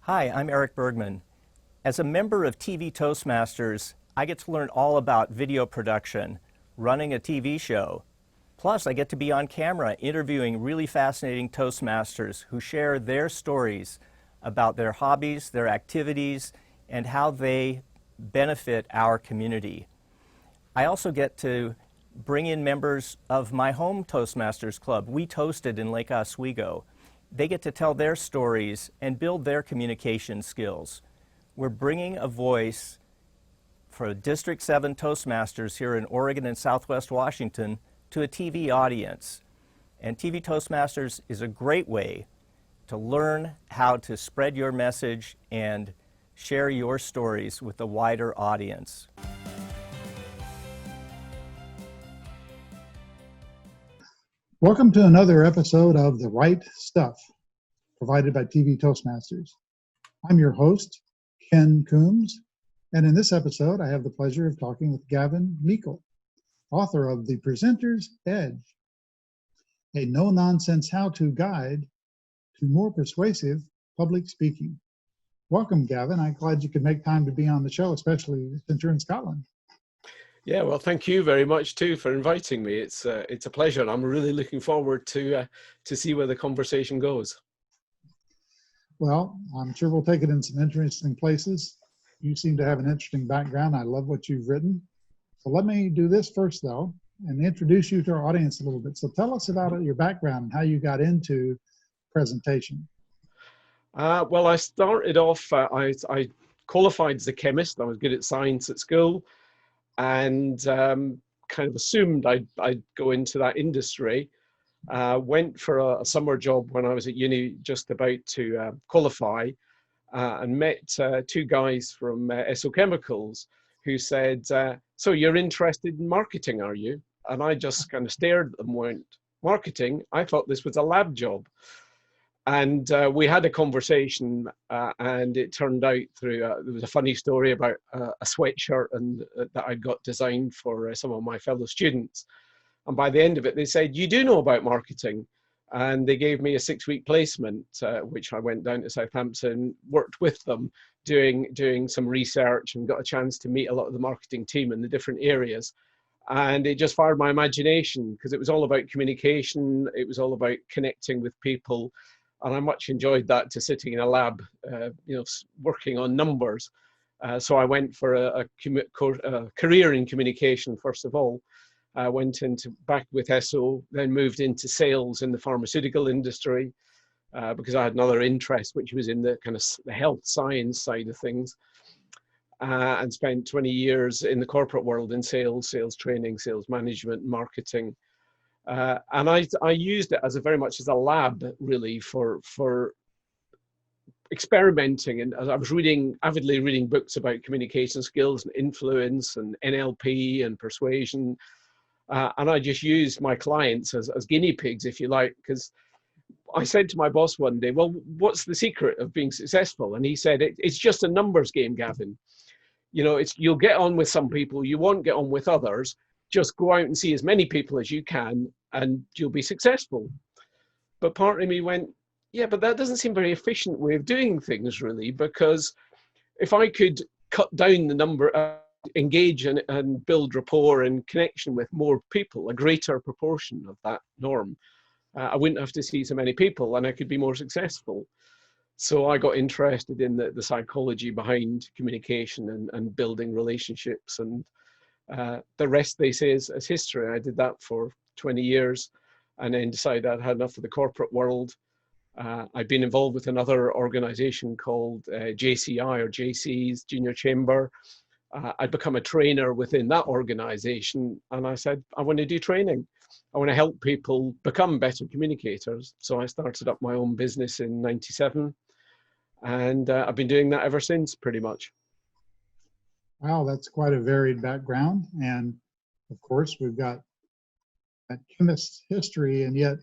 Hi, I'm Eric Bergman. As a member of TV Toastmasters, I get to learn all about video production, running a TV show. Plus, I get to be on camera interviewing really fascinating Toastmasters who share their stories about their hobbies, their activities, and how they benefit our community. I also get to bring in members of my home Toastmasters club. We toasted in Lake Oswego. They get to tell their stories and build their communication skills. We're bringing a voice for District 7 Toastmasters here in Oregon and Southwest Washington to a TV audience. And TV Toastmasters is a great way to learn how to spread your message and share your stories with a wider audience. Welcome to another episode of The Right Stuff, provided by TV Toastmasters. I'm your host, Ken Coomes, and in this episode, I have the pleasure of talking with Gavin Meikle, author of The Presenter's Edge, a no-nonsense how-to guide to more persuasive public speaking. Welcome, Gavin. I'm glad you could make time to be on the show, especially since you're in Scotland. Yeah, well, thank you very much too for inviting me. It's a pleasure, and I'm really looking forward to see where the conversation goes. Well, I'm sure we'll take it in some interesting places. You seem to have an interesting background. I love what you've written. So let me do this first, though, and introduce you to our audience a little bit. So tell us about your background and how you got into presentation. Well, I started off, I qualified as a chemist. I was good at science at school, and kind of assumed I'd go into that industry. Went for a summer job when I was at uni, just about to qualify, and met two guys from SO Chemicals who said, so you're interested in marketing, are you? And I just kind of stared at them and went, marketing? I thought this was a lab job. And we had a conversation, and it turned out through, there was a funny story about a sweatshirt that I'd got designed for some of my fellow students. And by the end of it, they said, you do know about marketing. And they gave me a 6-week placement, which I went down to Southampton, worked with them, doing some research, and got a chance to meet a lot of the marketing team in the different areas. And it just fired my imagination, because it was all about communication. It was all about connecting with people. And I much enjoyed that, to sitting in a lab, working on numbers. So I went for a career in communication, first of all. I went back with SO, then moved into sales in the pharmaceutical industry, because I had another interest, which was in the kind of the health science side of things, and spent 20 years in the corporate world in sales training, sales management, marketing. And I used it as very much as a lab, really, for experimenting. And as I was avidly reading books about communication skills and influence and NLP and persuasion. And I just used my clients as guinea pigs, if you like, because I said to my boss one day, well, what's the secret of being successful? And he said, it's just a numbers game, Gavin. You'll get on with some people, you won't get on with others. Just go out and see as many people as you can, and you'll be successful. But part of me went, yeah, but that doesn't seem a very efficient way of doing things, really, because if I could cut down the number, engage and build rapport and connection with more people, a greater proportion of that norm, I wouldn't have to see so many people, and I could be more successful. So I got interested in the psychology behind communication and building relationships, and the rest, they say, is history. I did that for 20 years and then decided I'd had enough of the corporate world. I'd been involved with another organization called JCI, or JC's Junior Chamber. I'd become a trainer within that organization, and I said, I want to do training. I want to help people become better communicators. So I started up my own business in '97, and I've been doing that ever since, pretty much. Wow, that's quite a varied background. And of course, we've got that chemist's history, and yet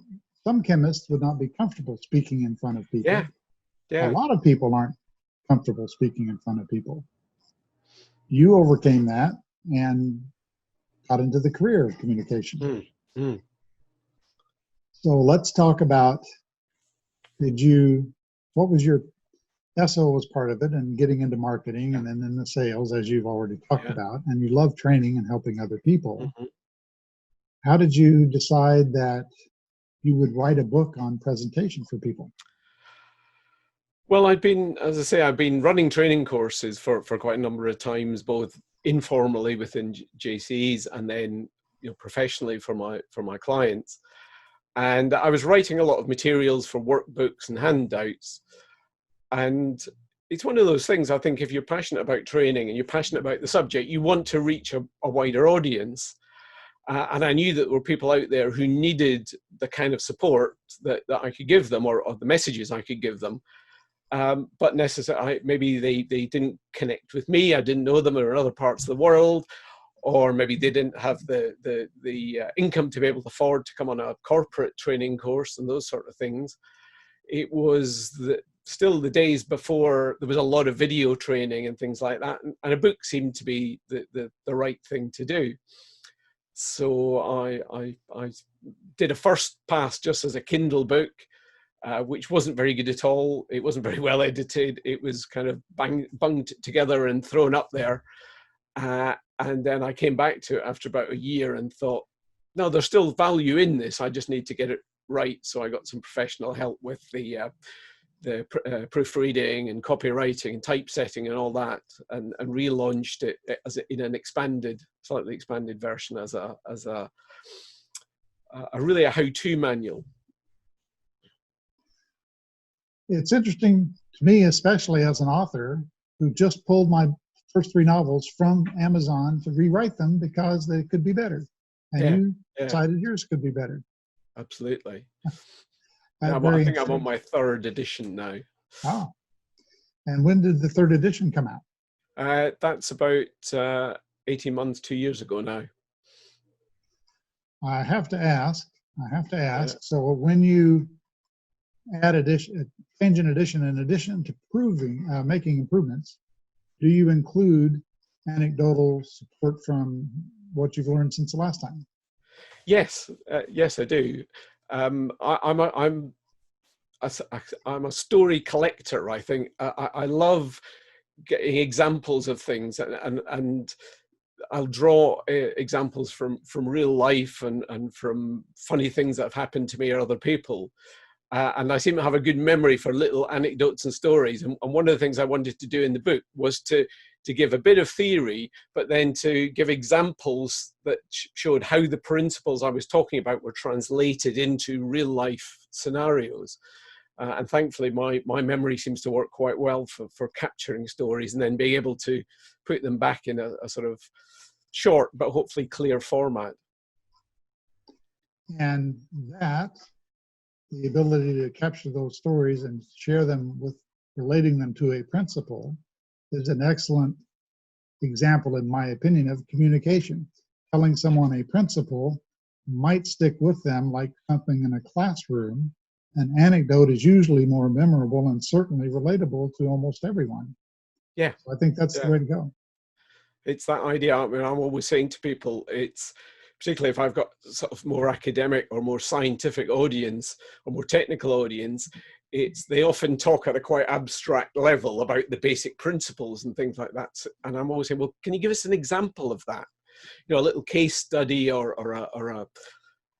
some chemists would not be comfortable speaking in front of people. Yeah. A lot of people aren't comfortable speaking in front of people. You overcame that and got into the career of communication. So let's talk about, what was your SO was part of it, and getting into marketing, and then in the sales, as you've already talked about, and you love training and helping other people. How did you decide that you would write a book on presentation for people? Well, as I say, I've been running training courses for quite a number of times, both informally within JCEs and then professionally for my clients. And I was writing a lot of materials for workbooks and handouts. And it's one of those things, I think, if you're passionate about training and you're passionate about the subject, you want to reach a wider audience. And I knew that there were people out there who needed the kind of support that I could give them, or the messages I could give them. But necessarily, maybe they didn't connect with me. I didn't know them in other parts of the world, or maybe they didn't have the income to be able to afford to come on a corporate training course and those sort of things. It was still the days before there was a lot of video training and things like that, and a book seemed to be the right thing to do. So I did a first pass just as a Kindle book, which wasn't very good at all. It wasn't very well edited. It was kind of bunged together and thrown up there. And then I came back to it after about a year and thought, no, there's still value in this. I just need to get it right. So I got some professional help with the proofreading and copywriting and typesetting and all that, and relaunched it in an slightly expanded version as a really a how-to manual. It's interesting to me, especially as an author who just pulled my first 3 novels from Amazon to rewrite them because they could be better. And you decided yours could be better. Absolutely. I think I'm on my 3rd edition now. Oh. And when did the 3rd edition come out? That's about 18 months, 2 years ago now. I have to ask. So when you add change an edition, in addition to making improvements, do you include anecdotal support from what you've learned since the last time? Yes, I do. I'm a story collector. I think I love getting examples of things, and I'll draw examples from real life and from funny things that have happened to me or other people. And I seem to have a good memory for little anecdotes and stories. And one of the things I wanted to do in the book was to give a bit of theory, but then to give examples that showed how the principles I was talking about were translated into real life scenarios. And thankfully, my memory seems to work quite well for capturing stories and then being able to put them back in a sort of short but hopefully clear format. And the ability to capture those stories and share them relating them to a principle is an excellent example, in my opinion, of communication. Telling someone a principle might stick with them like something in a classroom. An anecdote is usually more memorable and certainly relatable to almost everyone. Yeah. So I think that's the way to go. It's that idea. I mean, I'm always saying to people, it's particularly if I've got sort of more academic or more scientific audience or more technical audience, they often talk at a quite abstract level about the basic principles and things like that. And I'm always saying, well, can you give us an example of that? A little case study or a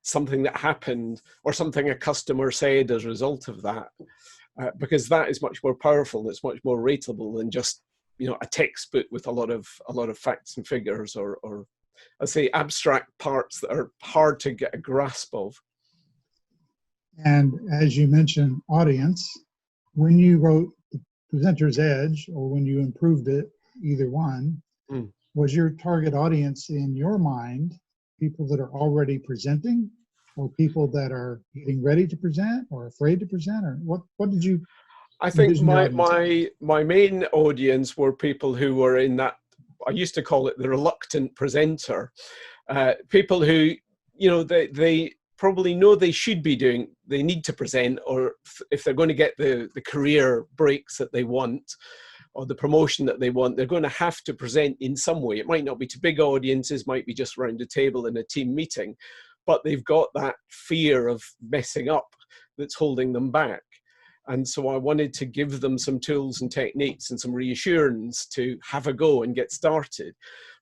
something that happened or something a customer said as a result of that, because that is much more powerful. It's much more rateable than just a textbook with a lot of facts and figures or I say abstract parts that are hard to get a grasp of. And as you mentioned, audience, when you wrote The Presenter's Edge or when you improved it, either one, was your target audience in your mind people that are already presenting or people that are getting ready to present or afraid to present, or what did you? I think my main audience were people who were in that, I used to call it the reluctant presenter, people who, they probably know they need to present, or if they're going to get the career breaks that they want or the promotion that they want, they're going to have to present in some way. It might not be to big audiences, might be just around a table in a team meeting, but they've got that fear of messing up that's holding them back. And so I wanted to give them some tools and techniques and some reassurance to have a go and get started.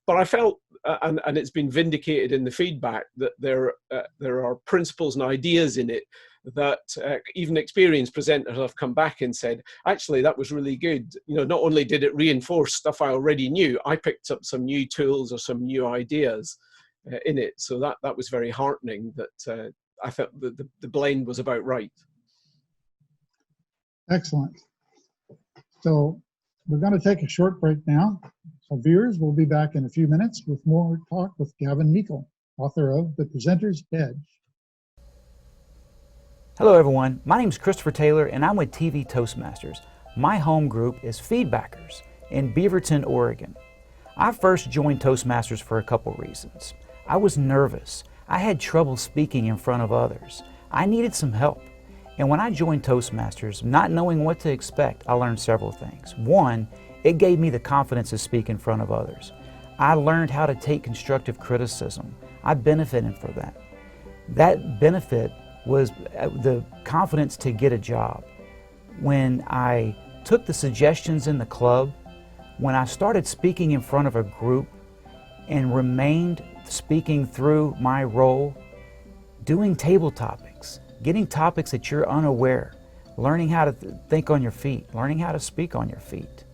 But I felt, and it's been vindicated in the feedback, that there are principles and ideas in it that even experienced presenters have come back and said, actually, that was really good. You know, not only did it reinforce stuff I already knew, I picked up some new tools or some new ideas in it. So that was very heartening, that I felt the blend was about right. Excellent. So we're going to take a short break now. So viewers, we'll be back in a few minutes with more talk with Gavin Meikle, author of The Presenter's Edge. Hello everyone, my name is Christopher Taylor and I'm with TV Toastmasters. My home group is Feedbackers in Beaverton, Oregon. I first joined Toastmasters for a couple reasons. I was nervous. I had trouble speaking in front of others. I needed some help. And when I joined Toastmasters, not knowing what to expect, I learned several things. One, it gave me the confidence to speak in front of others. I learned how to take constructive criticism. I benefited from that. That benefit was the confidence to get a job. When I took the suggestions in the club, when I started speaking in front of a group and remained speaking through my role, doing table topics, getting topics that you're unaware, learning how to think on your feet, learning how to speak on your feet.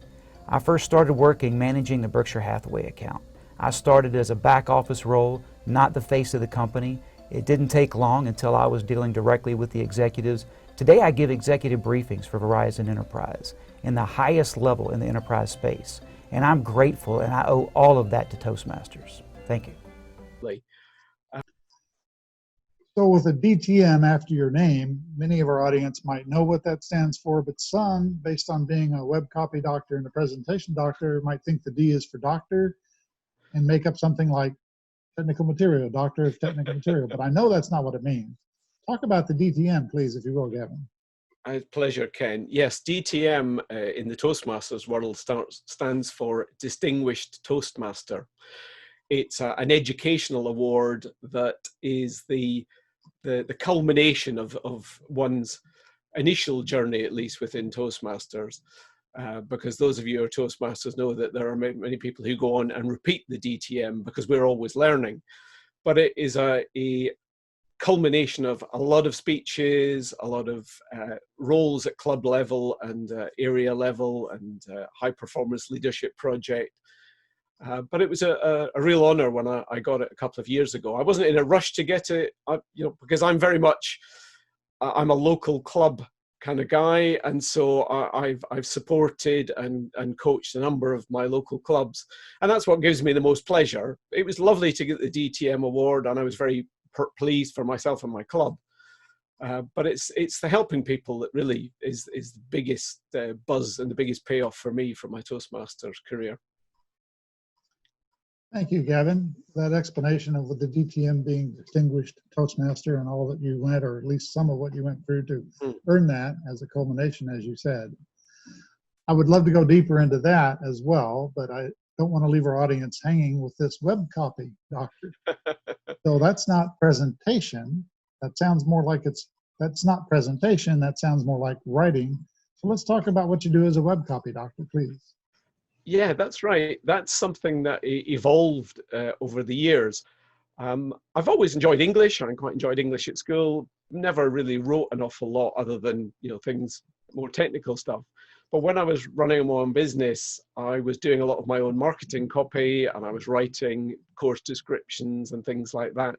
I first started working managing the Berkshire Hathaway account. I started as a back office role, not the face of the company. It didn't take long until I was dealing directly with the executives. Today I give executive briefings for Verizon Enterprise in the highest level in the enterprise space. And I'm grateful, and I owe all of that to Toastmasters. Thank you. So with a DTM after your name, many of our audience might know what that stands for, but some, based on being a web copy doctor and a presentation doctor, might think the D is for doctor and make up something like technical material, doctor of technical material. But I know that's not what it means. Talk about the DTM, please, if you will, Gavin. Pleasure, Ken. Yes, DTM in the Toastmasters world stands for Distinguished Toastmaster. It's an educational award that is the culmination of one's initial journey, at least within Toastmasters, because those of you who are Toastmasters know that there are many people who go on and repeat the DTM because we're always learning. But it is a culmination of a lot of speeches, a lot of roles at club level and area level and high performance leadership project. But it was a real honor when I got it a couple of years ago. I wasn't in a rush to get it, because I'm very much, I'm a local club kind of guy, and so I've supported and coached a number of my local clubs, and that's what gives me the most pleasure. It was lovely to get the DTM award, and I was very pleased for myself and my club. But it's the helping people that really is the biggest buzz and the biggest payoff for me from my Toastmasters career. Thank you, Gavin. That explanation of the DTM being Distinguished Toastmaster and all that you went, or at least some of what you went through to earn that as a culmination, as you said. I would love to go deeper into that as well, but I don't want to leave our audience hanging with this web copy doctor. So that's not presentation. That sounds more like that's not presentation. That sounds more like writing. So let's talk about what you do as a web copy doctor, please. Yeah, that's right. That's something that evolved over the years. I've always enjoyed English. I quite enjoyed English at school. Never really wrote an awful lot other than, things, more technical stuff. But when I was running my own business, I was doing a lot of my own marketing copy, and I was writing course descriptions and things like that.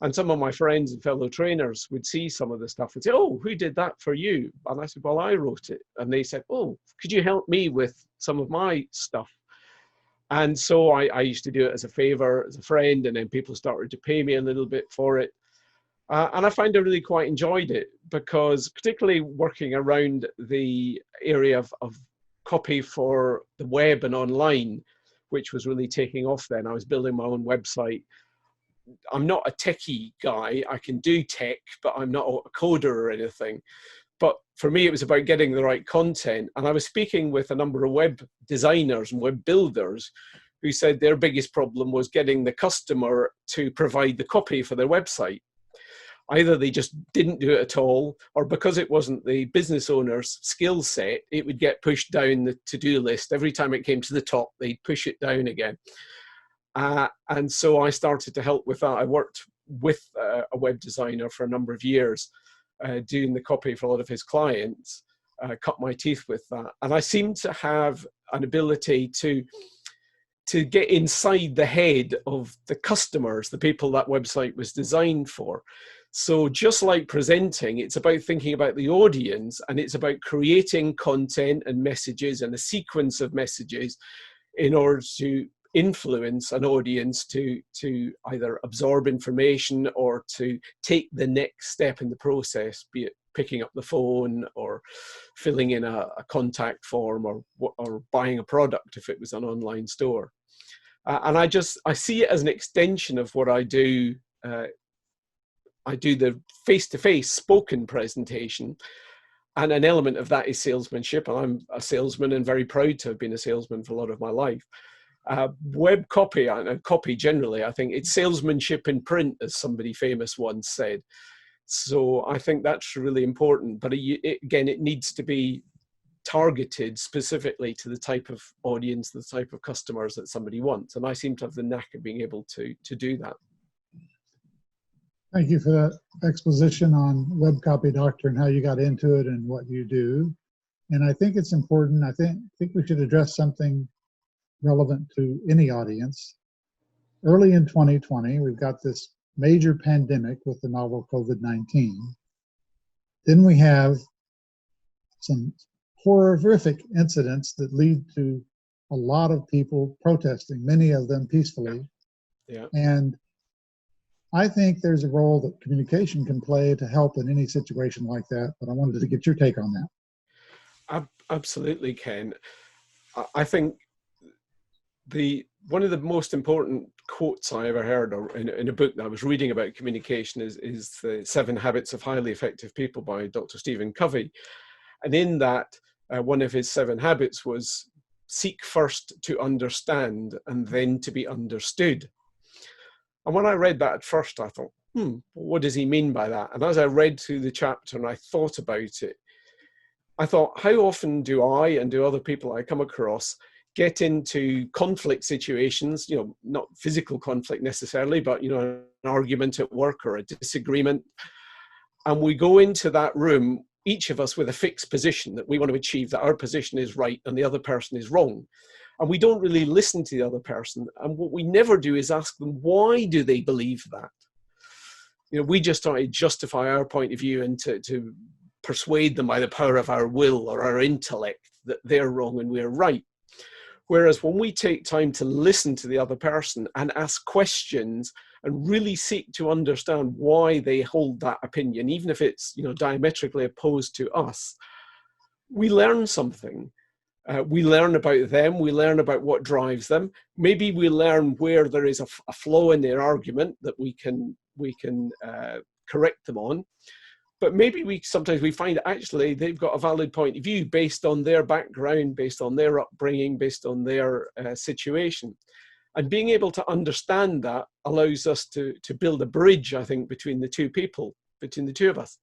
And some of my friends and fellow trainers would see some of the stuff and say, "Oh, who did that for you?" And I said, "Well, I wrote it." And they said, "Oh, could you help me with some of my stuff?" And so I used to do it as a favor, as a friend, and then people started to pay me a little bit for it. And I found I really quite enjoyed it, because particularly working around the area of copy for the web and online, which was really taking off then. I was building my own website. I'm not a techie guy. I can do tech, but I'm not a coder or anything. But for me, it was about getting the right content. And I was speaking with a number of web designers and web builders who said their biggest problem was getting the customer to provide the copy for their website. Either they just didn't do it at all, or because it wasn't the business owner's skill set, it would get pushed down the to-do list. Every time it came to the top, they'd push it down again. And so I started to help with that. I worked with a web designer for a number of years, doing the copy for a lot of his clients, cut my teeth with that. And I seem to have an ability to get inside the head of the customers, the people that website was designed for. So just like presenting, it's about thinking about the audience, and it's about creating content and messages and a sequence of messages in order to influence an audience to either absorb information or to take the next step in the process, be it picking up the phone or filling in a contact form or buying a product if it was an online store. And I see it as an extension of what I do. I do the face-to-face spoken presentation, and an element of that is salesmanship. And I'm a salesman and very proud to have been a salesman for a lot of my life. Web copy and copy generally, I think it's salesmanship in print, as somebody famous once said. So I think that's really important. But again, it needs to be targeted specifically to the type of audience, the type of customers that somebody wants. And I seem to have the knack of being able to do that. Thank you for that exposition on Web Copy Doctor and how you got into it and what you do. And I think it's important. I think we should address something relevant to any audience. Early in 2020, we've got this major pandemic with the novel COVID-19. Then we have some horrific incidents that lead to a lot of people protesting, many of them peacefully. Yeah. And I think there's a role that communication can play to help in any situation like that, but I wanted to get your take on that. Absolutely, Ken. I think one of the most important quotes I ever heard in a book that I was reading about communication is the 7 Habits of Highly Effective People by Dr. Stephen Covey. And in that, one of his 7 habits was seek first to understand and then to be understood. And when I read that at first, I thought, what does he mean by that? And as I read through the chapter and I thought about it, I thought, how often do I and do other people I come across get into conflict situations, not physical conflict necessarily, but, an argument at work or a disagreement. And we go into that room, each of us with a fixed position that we want to achieve, that our position is right and the other person is wrong. And we don't really listen to the other person. And what we never do is ask them, why do they believe that? We just try to justify our point of view and to persuade them by the power of our will or our intellect that they're wrong and we're right. Whereas when we take time to listen to the other person and ask questions and really seek to understand why they hold that opinion, even if it's diametrically opposed to us, we learn something. We learn about them. We learn about what drives them. Maybe we learn where there is a flaw in their argument that we can correct them on. But maybe sometimes we find actually they've got a valid point of view based on their background, based on their upbringing, based on their situation. And being able to understand that allows us to build a bridge, I think, between the two people, between the two of us.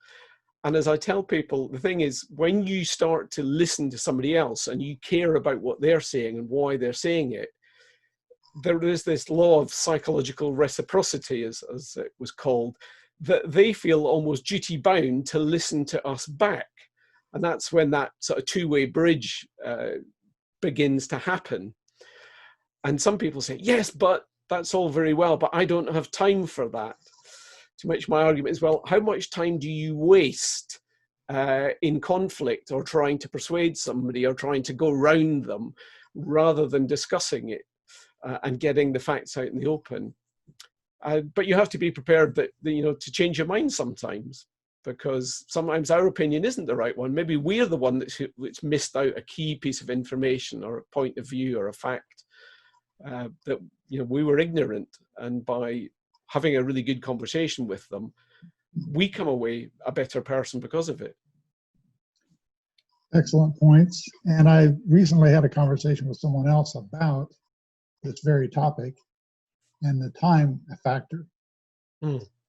And as I tell people, the thing is, when you start to listen to somebody else and you care about what they're saying and why they're saying it, there is this law of psychological reciprocity, as it was called, that they feel almost duty bound to listen to us back. And that's when that sort of two-way bridge begins to happen. And some people say, yes, but that's all very well, but I don't have time for that. To which my argument is, well, how much time do you waste in conflict or trying to persuade somebody or trying to go round them rather than discussing it and getting the facts out in the open? But you have to be prepared that, to change your mind sometimes, because sometimes our opinion isn't the right one. Maybe we're the one that's missed out a key piece of information or a point of view or a fact that we were ignorant. And by having a really good conversation with them, we come away a better person because of it. Excellent points. And I recently had a conversation with someone else about this very topic and the time factor.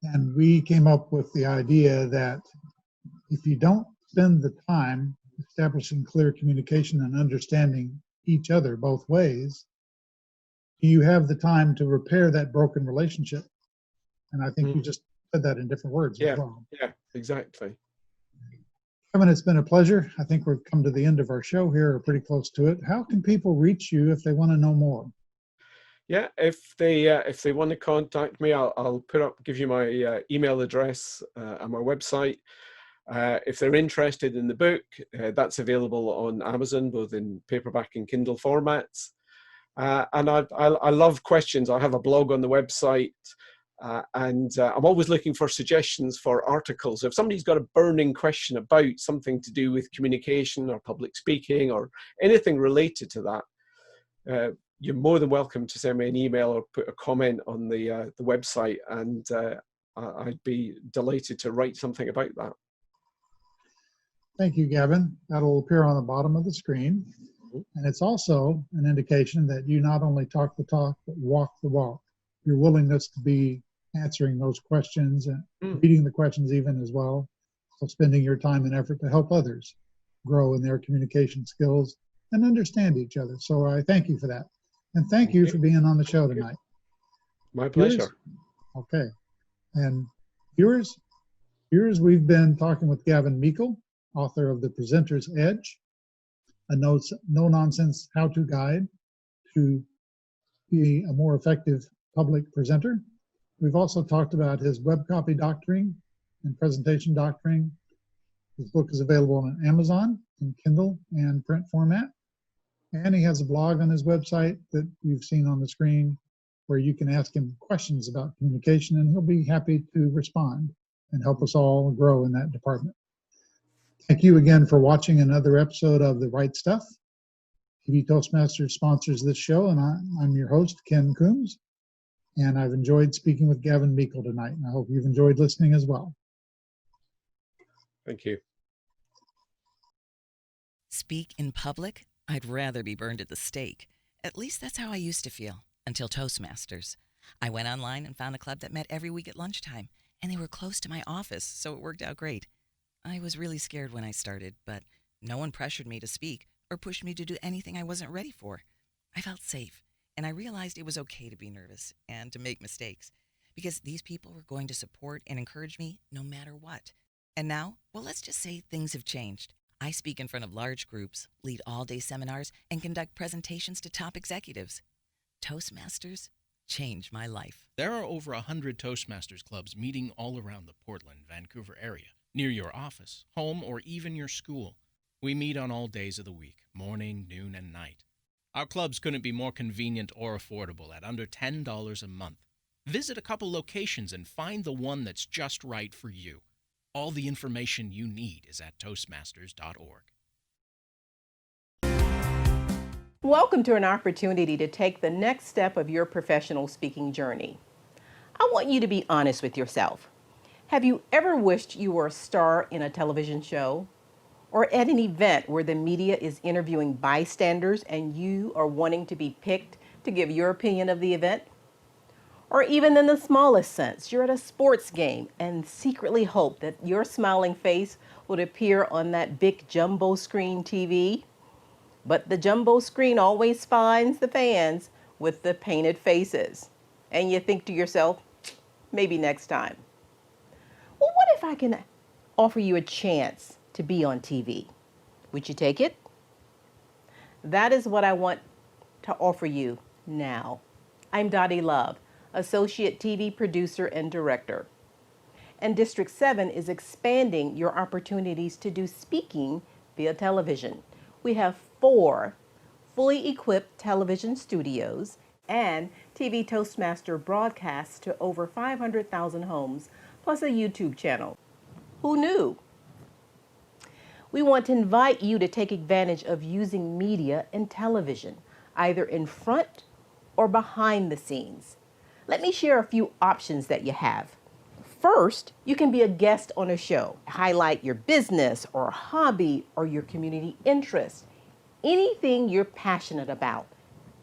And we came up with the idea that if you don't spend the time establishing clear communication and understanding each other both ways, you have the time to repair that broken relationship. And I think you just said that in different words as well. Yeah, exactly. Kevin, it's been a pleasure. I think we've come to the end of our show here, or pretty close to it. How can people reach you if they want to know more? Yeah, if they want to contact me, I'll give you my email address and my website. If they're interested in the book, that's available on Amazon, both in paperback and Kindle formats. And I love questions. I have a blog on the website, and I'm always looking for suggestions for articles. If somebody's got a burning question about something to do with communication or public speaking or anything related to that, you're more than welcome to send me an email or put a comment on the website, and I'd be delighted to write something about that. Thank you, Gavin. That'll appear on the bottom of the screen. And it's also an indication that you not only talk the talk, but walk the walk. Your willingness to be answering those questions and reading the questions even as well. So spending your time and effort to help others grow in their communication skills and understand each other. So I thank you for that. And thank you for being on the show tonight. My pleasure. Okay. And viewers, we've been talking with Gavin Meikle, author of The Presenter's Edge, a no-nonsense how-to guide to be a more effective public presenter. We've also talked about his web copy doctoring and presentation doctoring. His book is available on Amazon in Kindle and print format. And he has a blog on his website that you've seen on the screen where you can ask him questions about communication, and he'll be happy to respond and help us all grow in that department. Thank you again for watching another episode of The Right Stuff. TV Toastmasters sponsors this show, and I'm your host, Ken Coomes. And I've enjoyed speaking with Gavin Meikle tonight, and I hope you've enjoyed listening as well. Thank you. Speak in public? I'd rather be burned at the stake. At least that's how I used to feel, until Toastmasters. I went online and found a club that met every week at lunchtime, and they were close to my office, so it worked out great. I was really scared when I started, but no one pressured me to speak or pushed me to do anything I wasn't ready for. I felt safe, and I realized it was okay to be nervous and to make mistakes, because these people were going to support and encourage me no matter what. And now, well, let's just say things have changed. I speak in front of large groups, lead all-day seminars, and conduct presentations to top executives. Toastmasters changed my life. There are over 100 Toastmasters clubs meeting all around the Portland, Vancouver area, near your office, home, or even your school. We meet on all days of the week, morning, noon, and night. Our clubs couldn't be more convenient or affordable at under $10 a month. Visit a couple locations and find the one that's just right for you. All the information you need is at Toastmasters.org. Welcome to an opportunity to take the next step of your professional speaking journey. I want you to be honest with yourself. Have you ever wished you were a star in a television show? Or at an event where the media is interviewing bystanders and you are wanting to be picked to give your opinion of the event? Or even in the smallest sense, you're at a sports game and secretly hope that your smiling face would appear on that big jumbo screen TV. But the jumbo screen always finds the fans with the painted faces. And you think to yourself, maybe next time. Well, what if I can offer you a chance to be on TV? Would you take it? That is what I want to offer you now. I'm Dottie Love, Associate TV Producer and Director. And District 7 is expanding your opportunities to do speaking via television. We have 4 fully equipped television studios and TV Toastmaster broadcasts to over 500,000 homes, plus a YouTube channel. Who knew? We want to invite you to take advantage of using media and television, either in front or behind the scenes. Let me share a few options that you have. First, you can be a guest on a show. Highlight your business or hobby or your community interest. Anything you're passionate about.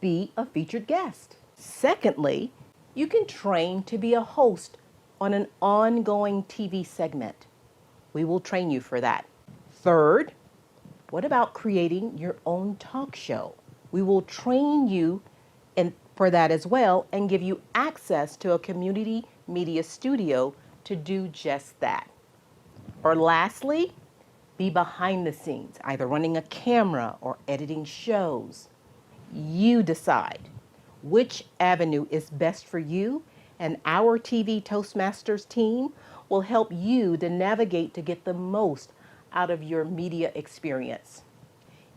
Be a featured guest. Secondly, you can train to be a host on an ongoing TV segment? We will train you for that. Third, what about creating your own talk show? We will train you for that as well and give you access to a community media studio to do just that. Or lastly, be behind the scenes, either running a camera or editing shows. You decide which avenue is best for you, and our TV Toastmasters team will help you to navigate to get the most out of your media experience.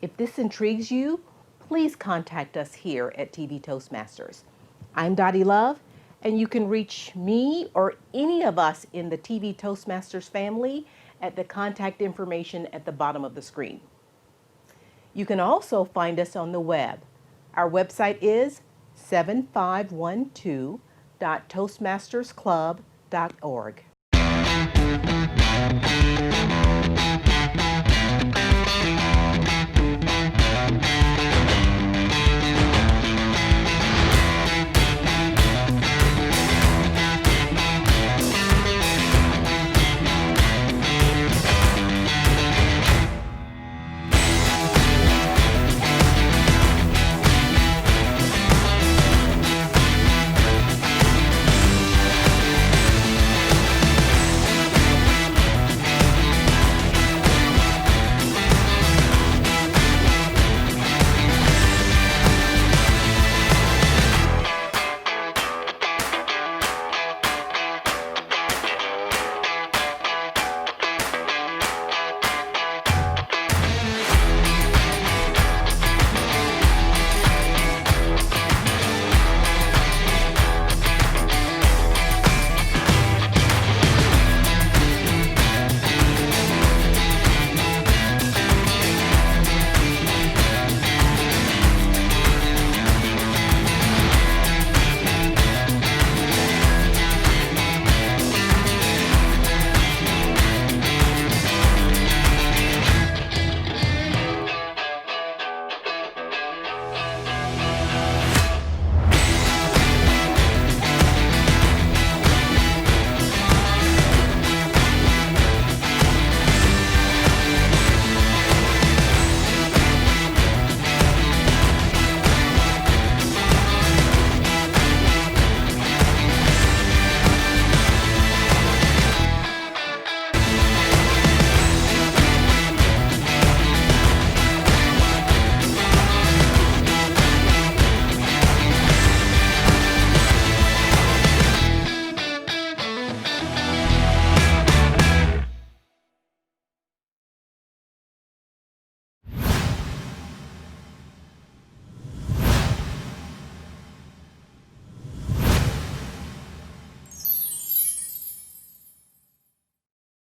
If this intrigues you, please contact us here at TV Toastmasters. I'm Dottie Love, and you can reach me or any of us in the TV Toastmasters family at the contact information at the bottom of the screen. You can also find us on the web. Our website is 7512.toastmastersclub.org.